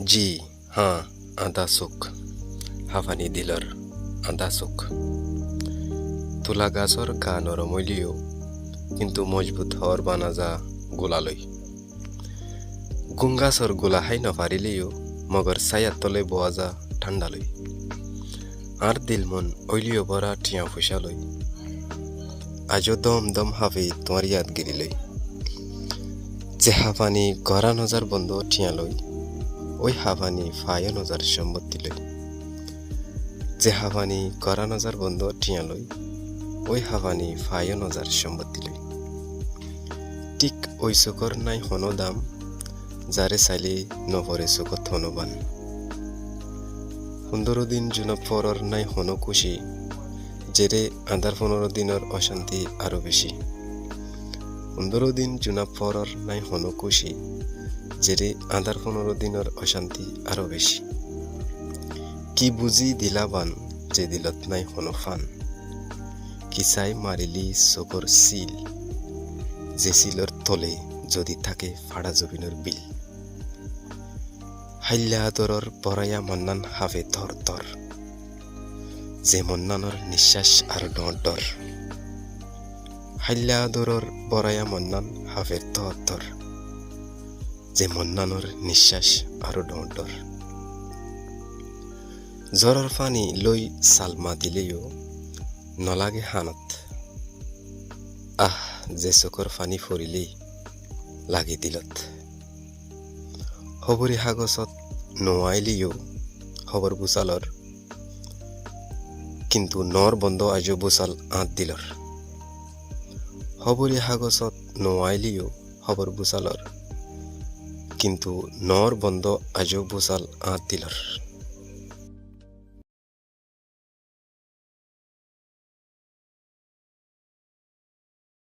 G হ্যাঁ আদা সুখ হাফানি দিলর আদা সুখ তুলা গাছর গা নরম হইলিও কিন্তু মজবুত হওয়ার বানা যা গোলালই গুং গাছর গোলা হাই নপারিলেও মগর সাইয়ার তলে বোয়া যা ঠান্ডালই আর dil-mon oile bora tiñya ফুসালই আজও দম দম হাফে তোমার ইয়াদ গিরিলই যে হাফানি গরা নজার বন্ধ tiñya লই ওই হাফানি ফায় নজার সম্পত্তি লই যে হাফানি গরা নজার বন্ধ tiñya লই ওই হাফানি ফায় নজার সম্পত্তি লই ঠিক ওই চোখর নাই honó দাম যারে চাইলে নভরে চোখত honó-বান 15 দিন জুনা পরর নাই honó খুশি জেরে আন্দার 15 দিনের অশান্তি আরো বেশি 15 দিন জুনা পরর নাই honó খুশি জেরে আন্দার 15 দিনের অশান্তি আরো বেশি কি বুঝি দিলাবান যে দিলত নাই honó ফান কি চাই মারিলি চোখর সিল যে সিলর তলে যদি থাকে ফাড়া জবিনের বিল হাইল্লা আদরর বরায়া মন্নান হাফে ধর ধর যে মন্নানর নিঃশ্বাস আর ডর ডর হাইল্লা আদরর বরায়া মন্নান হাফে ধর ধর যে মন্নানর নিঃশ্বাস আর ডর ডর জ্বরর পানি লই সালমা দিলেও নলাগে হানত যে চোখর পানি ফরিলেই লাগি দিলত খবরি হাগছত নোয়াইলিও খবর বুসালর কিন্তু নর বন্ধ আজও বুসাল আঁত দিলর খবরি হাগছত নোয়াইলিও খবর বুসালর কিন্তু নর বন্ধ আজও বুসাল আঁত দিলর